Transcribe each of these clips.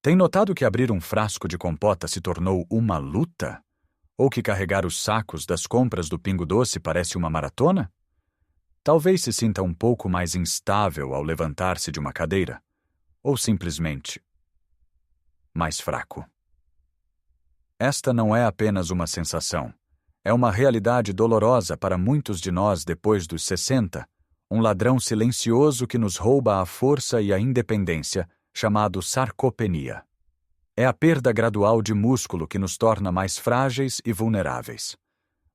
Tem notado que abrir um frasco de compota se tornou uma luta? Ou que carregar os sacos das compras do Pingo Doce parece uma maratona? Talvez se sinta um pouco mais instável ao levantar-se de uma cadeira, ou simplesmente mais fraco. Esta não é apenas uma sensação. É uma realidade dolorosa para muitos de nós depois dos 60, um ladrão silencioso que nos rouba a força e a independência, chamado sarcopenia. É a perda gradual de músculo que nos torna mais frágeis e vulneráveis.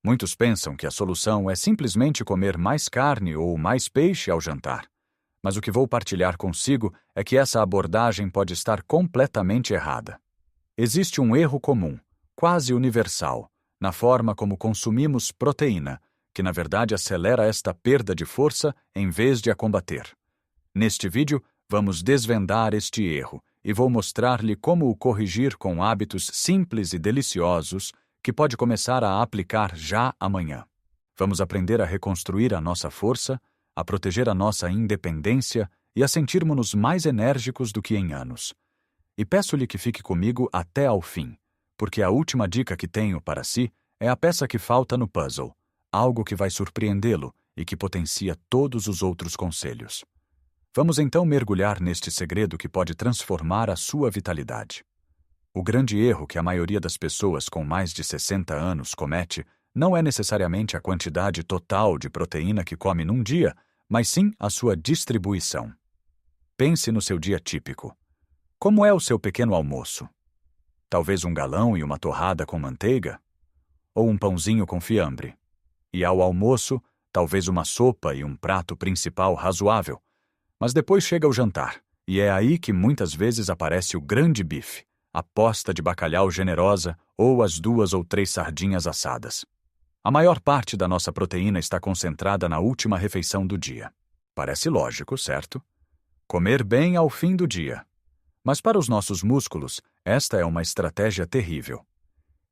Muitos pensam que a solução é simplesmente comer mais carne ou mais peixe ao jantar. Mas o que vou partilhar consigo é que essa abordagem pode estar completamente errada. Existe um erro comum, quase universal, na forma como consumimos proteína, que na verdade acelera esta perda de força em vez de a combater. Neste vídeo, vamos desvendar este erro e vou mostrar-lhe como o corrigir com hábitos simples e deliciosos que pode começar a aplicar já amanhã. Vamos aprender a reconstruir a nossa força, a proteger a nossa independência e a sentirmos-nos mais enérgicos do que em anos. E peço-lhe que fique comigo até ao fim, porque a última dica que tenho para si é a peça que falta no puzzle, algo que vai surpreendê-lo e que potencia todos os outros conselhos. Vamos então mergulhar neste segredo que pode transformar a sua vitalidade. O grande erro que a maioria das pessoas com mais de 60 anos comete não é necessariamente a quantidade total de proteína que come num dia, mas sim a sua distribuição. Pense no seu dia típico. Como é o seu pequeno almoço? Talvez um galão e uma torrada com manteiga? Ou um pãozinho com fiambre? E ao almoço, talvez uma sopa e um prato principal razoável. Mas depois chega o jantar, e é aí que muitas vezes aparece o grande bife, a posta de bacalhau generosa ou as 2 ou 3 sardinhas assadas. A maior parte da nossa proteína está concentrada na última refeição do dia. Parece lógico, certo? Comer bem ao fim do dia. Mas para os nossos músculos, esta é uma estratégia terrível.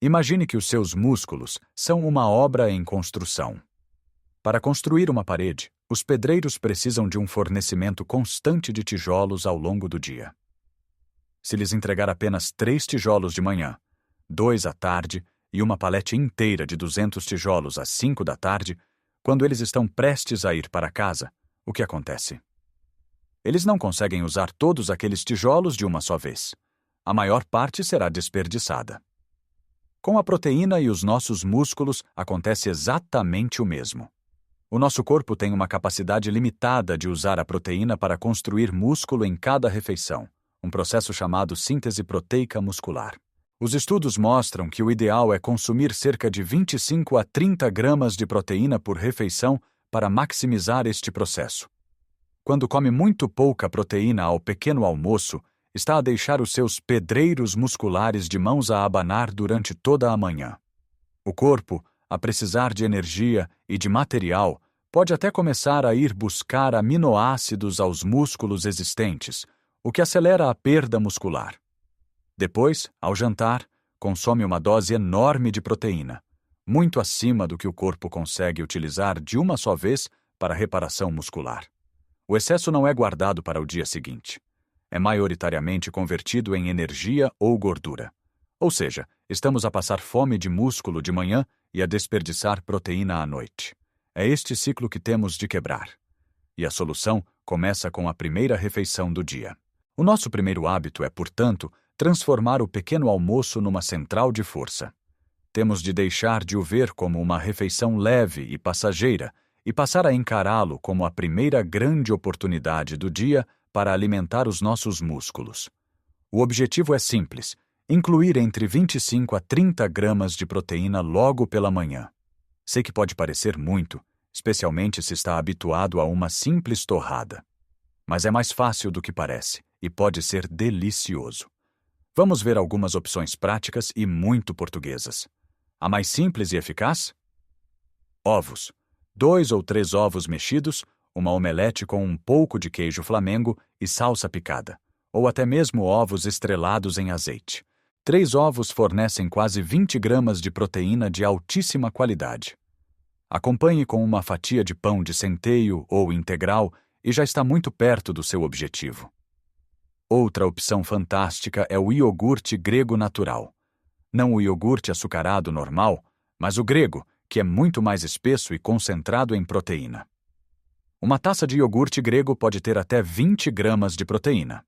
Imagine que os seus músculos são uma obra em construção. Para construir uma parede, os pedreiros precisam de um fornecimento constante de tijolos ao longo do dia. Se lhes entregar apenas 3 tijolos de manhã, 2 à tarde e uma palete inteira de 200 tijolos às 5 da tarde, quando eles estão prestes a ir para casa, o que acontece? Eles não conseguem usar todos aqueles tijolos de uma só vez. A maior parte será desperdiçada. Com a proteína e os nossos músculos acontece exatamente o mesmo. O nosso corpo tem uma capacidade limitada de usar a proteína para construir músculo em cada refeição, um processo chamado síntese proteica muscular. Os estudos mostram que o ideal é consumir cerca de 25 a 30 gramas de proteína por refeição para maximizar este processo. Quando come muito pouca proteína ao pequeno almoço, está a deixar os seus pedreiros musculares de mãos a abanar durante toda a manhã. O corpo, a precisar de energia e de material, pode até começar a ir buscar aminoácidos aos músculos existentes, o que acelera a perda muscular. Depois, ao jantar, consome uma dose enorme de proteína, muito acima do que o corpo consegue utilizar de uma só vez para reparação muscular. O excesso não é guardado para o dia seguinte. É maioritariamente convertido em energia ou gordura. Ou seja, estamos a passar fome de músculo de manhã e a desperdiçar proteína à noite. É este ciclo que temos de quebrar. E a solução começa com a primeira refeição do dia. O nosso primeiro hábito é, portanto, transformar o pequeno almoço numa central de força. Temos de deixar de o ver como uma refeição leve e passageira e passar a encará-lo como a primeira grande oportunidade do dia para alimentar os nossos músculos. O objetivo é simples: incluir entre 25 a 30 gramas de proteína logo pela manhã. Sei que pode parecer muito, especialmente se está habituado a uma simples torrada. Mas é mais fácil do que parece e pode ser delicioso. Vamos ver algumas opções práticas e muito portuguesas. A mais simples e eficaz? Ovos. 2 ou 3 ovos mexidos, uma omelete com um pouco de queijo Flamengo e salsa picada, ou até mesmo ovos estrelados em azeite. 3 ovos fornecem quase 20 gramas de proteína de altíssima qualidade. Acompanhe com uma fatia de pão de centeio ou integral e já está muito perto do seu objetivo. Outra opção fantástica é o iogurte grego natural. Não o iogurte açucarado normal, mas o grego, que é muito mais espesso e concentrado em proteína. Uma taça de iogurte grego pode ter até 20 gramas de proteína.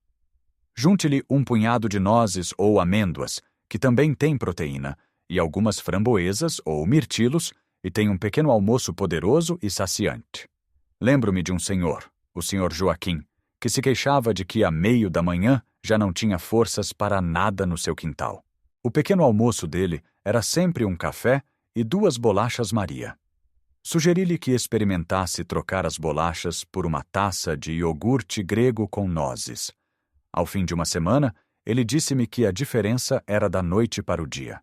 Junte-lhe um punhado de nozes ou amêndoas, que também tem proteína, e algumas framboesas ou mirtilos, e tem um pequeno almoço poderoso e saciante. Lembro-me de um senhor, o Sr. Joaquim, que se queixava de que, à meio da manhã, já não tinha forças para nada no seu quintal. O pequeno almoço dele era sempre um café e 2 bolachas Maria. Sugeri-lhe que experimentasse trocar as bolachas por uma taça de iogurte grego com nozes. Ao fim de uma semana, ele disse-me que a diferença era da noite para o dia.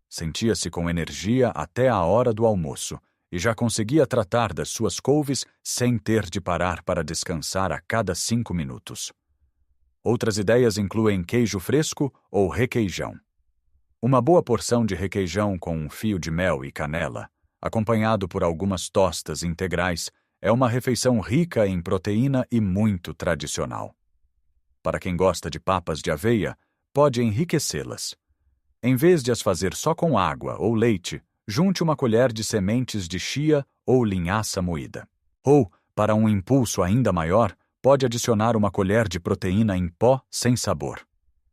Sentia-se com energia até a hora do almoço e já conseguia tratar das suas couves sem ter de parar para descansar a cada 5 minutos. Outras ideias incluem queijo fresco ou requeijão. Uma boa porção de requeijão com um fio de mel e canela, acompanhado por algumas tostas integrais, é uma refeição rica em proteína e muito tradicional. Para quem gosta de papas de aveia, pode enriquecê-las. Em vez de as fazer só com água ou leite, junte uma colher de sementes de chia ou linhaça moída. Ou, para um impulso ainda maior, pode adicionar uma colher de proteína em pó sem sabor.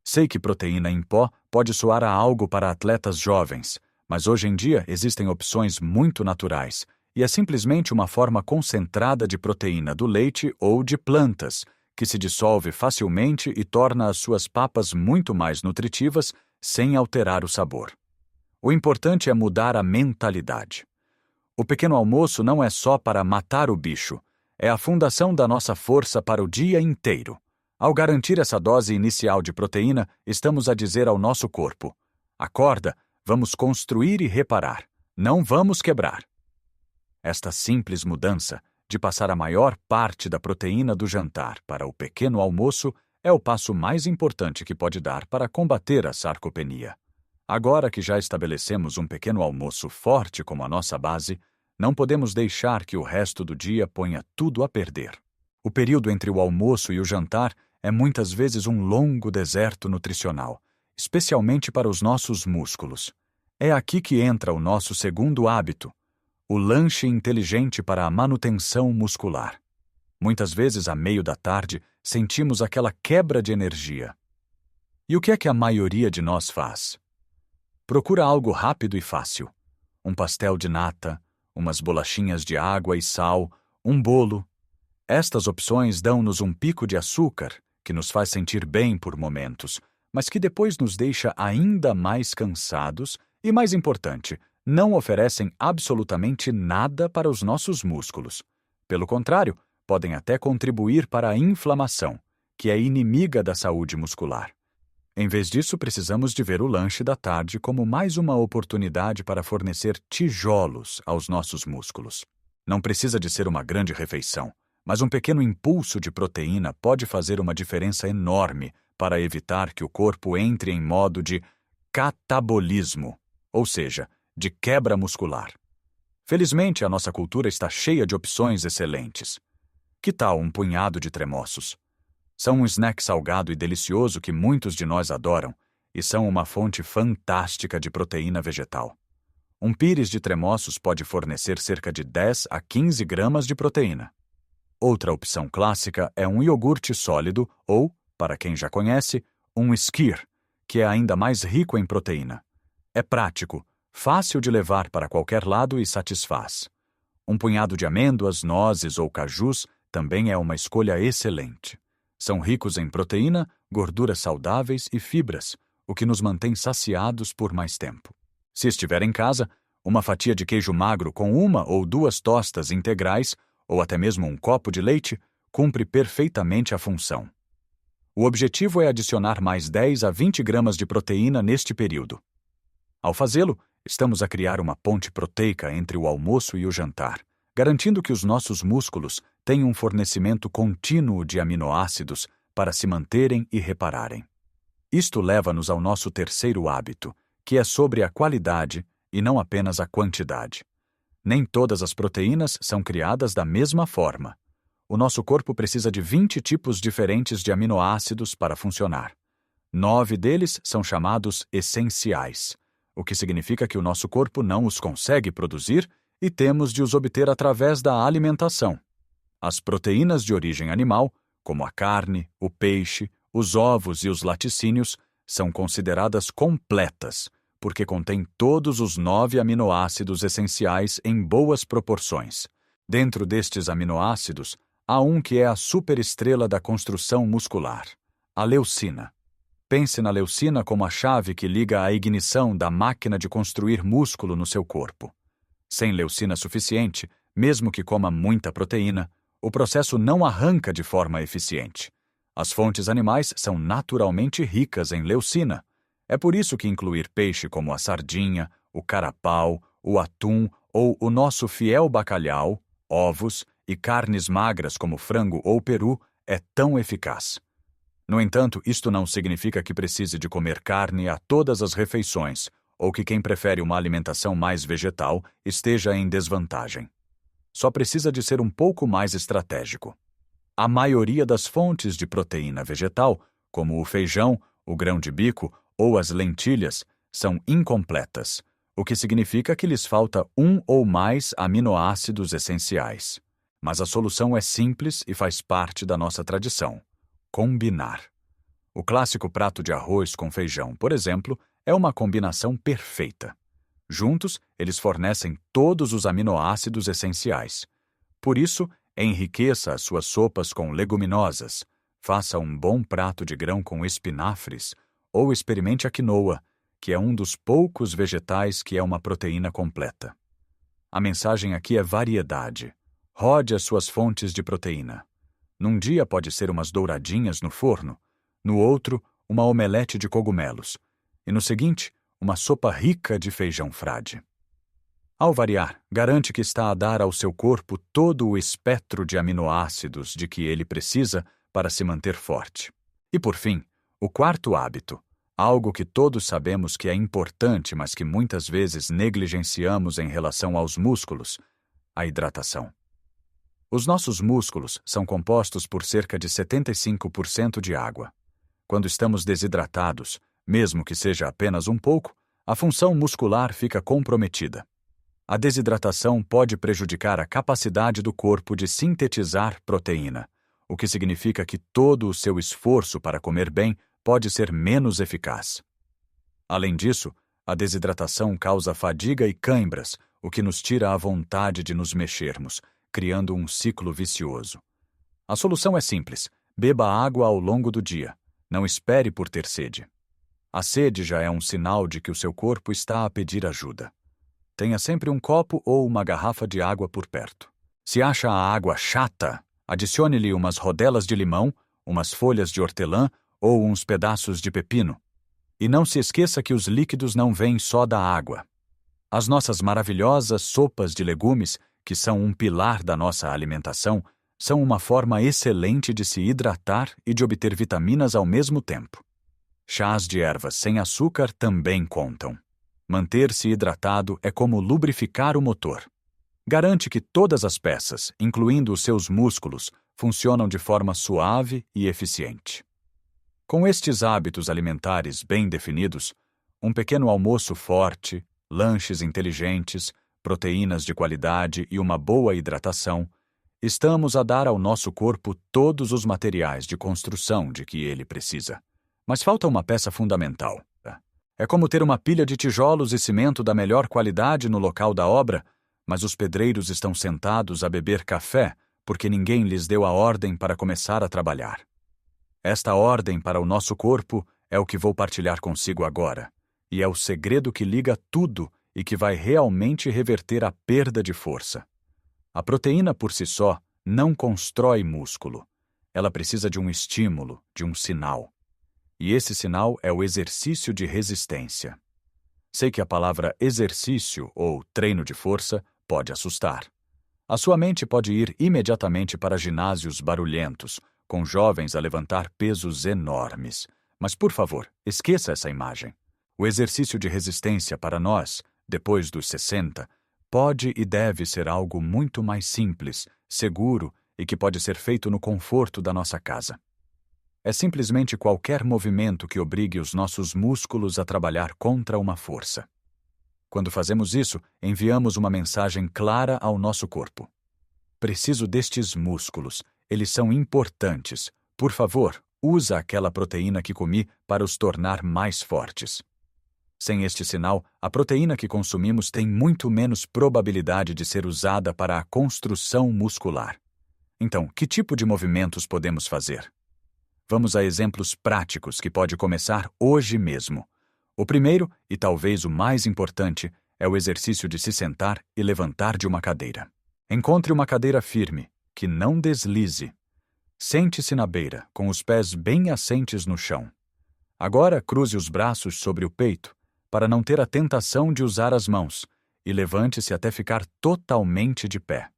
Sei que proteína em pó pode soar a algo para atletas jovens, mas hoje em dia existem opções muito naturais, e é simplesmente uma forma concentrada de proteína do leite ou de plantas, que se dissolve facilmente e torna as suas papas muito mais nutritivas sem alterar o sabor. O importante é mudar a mentalidade. O pequeno almoço não é só para matar o bicho, é a fundação da nossa força para o dia inteiro. Ao garantir essa dose inicial de proteína, estamos a dizer ao nosso corpo: acorda, vamos construir e reparar, não vamos quebrar. Esta simples mudança, de passar a maior parte da proteína do jantar para o pequeno almoço, é o passo mais importante que pode dar para combater a sarcopenia. Agora que já estabelecemos um pequeno almoço forte como a nossa base, não podemos deixar que o resto do dia ponha tudo a perder. O período entre o almoço e o jantar é muitas vezes um longo deserto nutricional, especialmente para os nossos músculos. É aqui que entra o nosso segundo hábito, o lanche inteligente para a manutenção muscular. Muitas vezes, à meio da tarde, sentimos aquela quebra de energia. E o que é que a maioria de nós faz? Procura algo rápido e fácil. Um pastel de nata, umas bolachinhas de água e sal, um bolo. Estas opções dão-nos um pico de açúcar, que nos faz sentir bem por momentos, mas que depois nos deixa ainda mais cansados e, mais importante, não oferecem absolutamente nada para os nossos músculos. Pelo contrário, podem até contribuir para a inflamação, que é inimiga da saúde muscular. Em vez disso, precisamos de ver o lanche da tarde como mais uma oportunidade para fornecer tijolos aos nossos músculos. Não precisa de ser uma grande refeição, mas um pequeno impulso de proteína pode fazer uma diferença enorme para evitar que o corpo entre em modo de catabolismo, ou seja, de quebra muscular. Felizmente, a nossa cultura está cheia de opções excelentes. Que tal um punhado de tremoços? São um snack salgado e delicioso que muitos de nós adoram e são uma fonte fantástica de proteína vegetal. Um pires de tremoços pode fornecer cerca de 10 a 15 gramas de proteína. Outra opção clássica é um iogurte sólido ou, para quem já conhece, um skyr, que é ainda mais rico em proteína. É prático, fácil de levar para qualquer lado e satisfaz. Um punhado de amêndoas, nozes ou cajus também é uma escolha excelente. São ricos em proteína, gorduras saudáveis e fibras, o que nos mantém saciados por mais tempo. Se estiver em casa, uma fatia de queijo magro com 1 ou 2 tostas integrais, ou até mesmo um copo de leite, cumpre perfeitamente a função. O objetivo é adicionar mais 10 a 20 gramas de proteína neste período. Ao fazê-lo, estamos a criar uma ponte proteica entre o almoço e o jantar, garantindo que os nossos músculos tenham um fornecimento contínuo de aminoácidos para se manterem e repararem. Isto leva-nos ao nosso terceiro hábito, que é sobre a qualidade e não apenas a quantidade. Nem todas as proteínas são criadas da mesma forma. o nosso corpo precisa de 20 tipos diferentes de aminoácidos para funcionar. 9 deles são chamados essenciais, o que significa que o nosso corpo não os consegue produzir e temos de os obter através da alimentação. As proteínas de origem animal, como a carne, o peixe, os ovos e os laticínios, são consideradas completas, porque contêm todos os 9 aminoácidos essenciais em boas proporções. Dentro destes aminoácidos, há um que é a superestrela da construção muscular, a leucina. Pense na leucina como a chave que liga a ignição da máquina de construir músculo no seu corpo. Sem leucina suficiente, mesmo que coma muita proteína, o processo não arranca de forma eficiente. As fontes animais são naturalmente ricas em leucina. É por isso que incluir peixe como a sardinha, o carapau, o atum ou o nosso fiel bacalhau, ovos e carnes magras como frango ou peru é tão eficaz. No entanto, isto não significa que precise de comer carne a todas as refeições ou que quem prefere uma alimentação mais vegetal esteja em desvantagem. Só precisa de ser um pouco mais estratégico. A maioria das fontes de proteína vegetal, como o feijão, o grão de bico ou as lentilhas, são incompletas, o que significa que lhes falta um ou mais aminoácidos essenciais. Mas a solução é simples e faz parte da nossa tradição: combinar. O clássico prato de arroz com feijão, por exemplo, é uma combinação perfeita. Juntos, eles fornecem todos os aminoácidos essenciais. Por isso, enriqueça as suas sopas com leguminosas, faça um bom prato de grão com espinafres ou experimente a quinoa, que é um dos poucos vegetais que é uma proteína completa. A mensagem aqui é variedade. Rode as suas fontes de proteína. Num dia pode ser umas douradinhas no forno, no outro, uma omelete de cogumelos, e no seguinte, uma sopa rica de feijão frade. Ao variar, garante que está a dar ao seu corpo todo o espectro de aminoácidos de que ele precisa para se manter forte. E por fim, o quarto hábito, algo que todos sabemos que é importante, mas que muitas vezes negligenciamos em relação aos músculos: a hidratação. Os nossos músculos são compostos por cerca de 75% de água. Quando estamos desidratados, mesmo que seja apenas um pouco, a função muscular fica comprometida. A desidratação pode prejudicar a capacidade do corpo de sintetizar proteína, o que significa que todo o seu esforço para comer bem pode ser menos eficaz. Além disso, a desidratação causa fadiga e cãibras, o que nos tira a vontade de nos mexermos, criando um ciclo vicioso. A solução é simples: beba água ao longo do dia. Não espere por ter sede. A sede já é um sinal de que o seu corpo está a pedir ajuda. Tenha sempre um copo ou uma garrafa de água por perto. Se acha a água chata, adicione-lhe umas rodelas de limão, umas folhas de hortelã ou uns pedaços de pepino. E não se esqueça que os líquidos não vêm só da água. As nossas maravilhosas sopas de legumes, que são um pilar da nossa alimentação, são uma forma excelente de se hidratar e de obter vitaminas ao mesmo tempo. Chás de ervas sem açúcar também contam. Manter-se hidratado é como lubrificar o motor. Garante que todas as peças, incluindo os seus músculos, funcionam de forma suave e eficiente. Com estes hábitos alimentares bem definidos, um pequeno almoço forte, lanches inteligentes, proteínas de qualidade e uma boa hidratação, estamos a dar ao nosso corpo todos os materiais de construção de que ele precisa. Mas falta uma peça fundamental. É como ter uma pilha de tijolos e cimento da melhor qualidade no local da obra, mas os pedreiros estão sentados a beber café porque ninguém lhes deu a ordem para começar a trabalhar. Esta ordem para o nosso corpo é o que vou partilhar consigo agora, e é o segredo que liga tudo e que vai realmente reverter a perda de força. A proteína por si só não constrói músculo. Ela precisa de um estímulo, de um sinal. E esse sinal é o exercício de resistência. Sei que a palavra exercício ou treino de força pode assustar. A sua mente pode ir imediatamente para ginásios barulhentos, com jovens a levantar pesos enormes. Mas, por favor, esqueça essa imagem. O exercício de resistência para nós, depois dos 60, pode e deve ser algo muito mais simples, seguro e que pode ser feito no conforto da nossa casa. É simplesmente qualquer movimento que obrigue os nossos músculos a trabalhar contra uma força. Quando fazemos isso, enviamos uma mensagem clara ao nosso corpo. Preciso destes músculos, eles são importantes. Por favor, usa aquela proteína que comi para os tornar mais fortes. Sem este sinal, a proteína que consumimos tem muito menos probabilidade de ser usada para a construção muscular. Então, que tipo de movimentos podemos fazer? Vamos a exemplos práticos que pode começar hoje mesmo. O primeiro, e talvez o mais importante, é o exercício de se sentar e levantar de uma cadeira. Encontre uma cadeira firme, que não deslize. Sente-se na beira, com os pés bem assentes no chão. Agora cruze os braços sobre o peito, para não ter a tentação de usar as mãos, e levante-se até ficar totalmente de pé.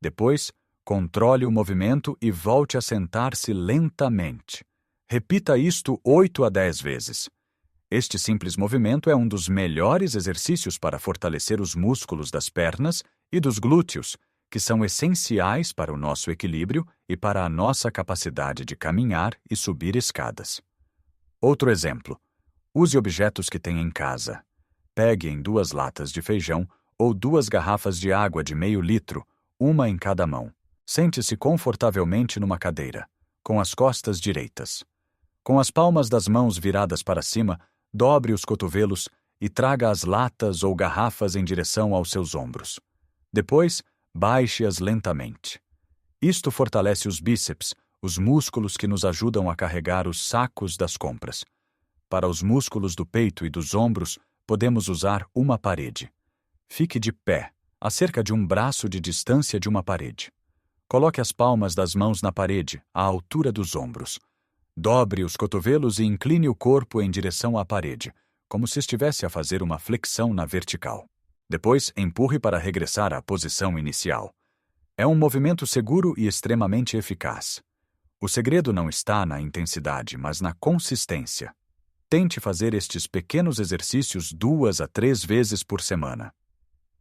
Depois, controle o movimento e volte a sentar-se lentamente. Repita isto 8 a 10 vezes. Este simples movimento é um dos melhores exercícios para fortalecer os músculos das pernas e dos glúteos, que são essenciais para o nosso equilíbrio e para a nossa capacidade de caminhar e subir escadas. Outro exemplo. Use objetos que tem em casa. Pegue em 2 latas de feijão ou 2 garrafas de água de meio litro, uma em cada mão. Sente-se confortavelmente numa cadeira, com as costas direitas. Com as palmas das mãos viradas para cima, dobre os cotovelos e traga as latas ou garrafas em direção aos seus ombros. Depois, baixe-as lentamente. Isto fortalece os bíceps, os músculos que nos ajudam a carregar os sacos das compras. Para os músculos do peito e dos ombros, podemos usar uma parede. Fique de pé, a cerca de um braço de distância de uma parede. Coloque as palmas das mãos na parede, à altura dos ombros. Dobre os cotovelos e incline o corpo em direção à parede, como se estivesse a fazer uma flexão na vertical. Depois, empurre para regressar à posição inicial. É um movimento seguro e extremamente eficaz. O segredo não está na intensidade, mas na consistência. Tente fazer estes pequenos exercícios 2 a 3 vezes por semana.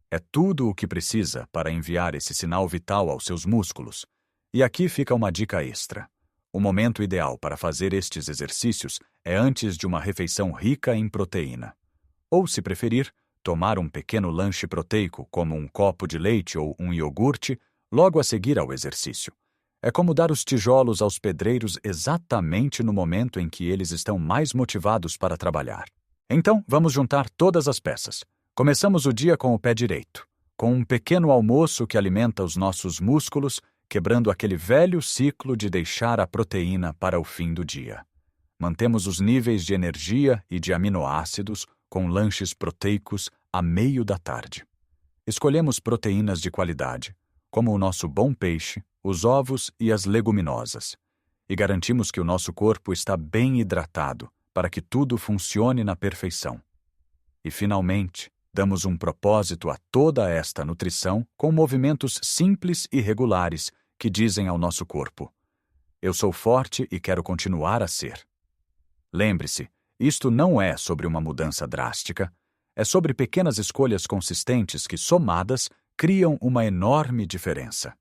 É tudo o que precisa para enviar esse sinal vital aos seus músculos. E aqui fica uma dica extra. O momento ideal para fazer estes exercícios é antes de uma refeição rica em proteína. Ou, se preferir, tomar um pequeno lanche proteico, como um copo de leite ou um iogurte, logo a seguir ao exercício. É como dar os tijolos aos pedreiros exatamente no momento em que eles estão mais motivados para trabalhar. Então, vamos juntar todas as peças. Começamos o dia com o pé direito, com um pequeno almoço que alimenta os nossos músculos, quebrando aquele velho ciclo de deixar a proteína para o fim do dia. Mantemos os níveis de energia e de aminoácidos com lanches proteicos a meio da tarde. Escolhemos proteínas de qualidade, como o nosso bom peixe, os ovos e as leguminosas, e garantimos que o nosso corpo está bem hidratado para que tudo funcione na perfeição. E, finalmente, damos um propósito a toda esta nutrição com movimentos simples e regulares que dizem ao nosso corpo: eu sou forte e quero continuar a ser. Lembre-se, isto não é sobre uma mudança drástica, é sobre pequenas escolhas consistentes que, somadas, criam uma enorme diferença.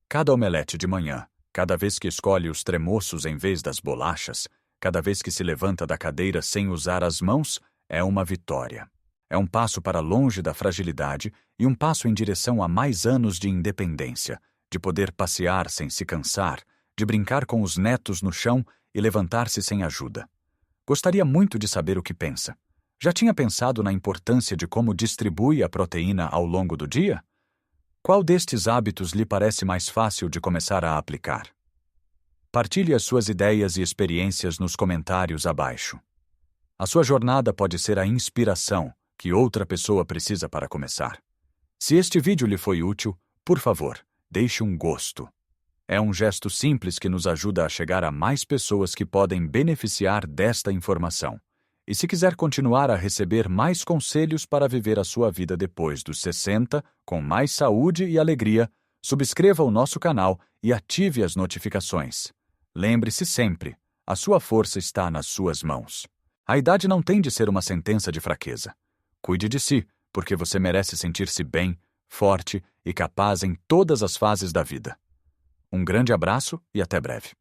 Cada omelete de manhã, cada vez que escolhe os tremoços em vez das bolachas, cada vez que se levanta da cadeira sem usar as mãos, é uma vitória. É um passo para longe da fragilidade e um passo em direção a mais anos de independência, de poder passear sem se cansar, de brincar com os netos no chão e levantar-se sem ajuda. Gostaria muito de saber o que pensa. Já tinha pensado na importância de como distribui a proteína ao longo do dia? Qual destes hábitos lhe parece mais fácil de começar a aplicar? Partilhe as suas ideias e experiências nos comentários abaixo. A sua jornada pode ser a inspiração que outra pessoa precisa para começar. Se este vídeo lhe foi útil, por favor, deixe um gosto. É um gesto simples que nos ajuda a chegar a mais pessoas que podem beneficiar desta informação. E se quiser continuar a receber mais conselhos para viver a sua vida depois dos 60, com mais saúde e alegria, subscreva o nosso canal e ative as notificações. Lembre-se sempre, a sua força está nas suas mãos. A idade não tem de ser uma sentença de fraqueza. Cuide de si, porque você merece sentir-se bem, forte e capaz em todas as fases da vida. Um grande abraço e até breve.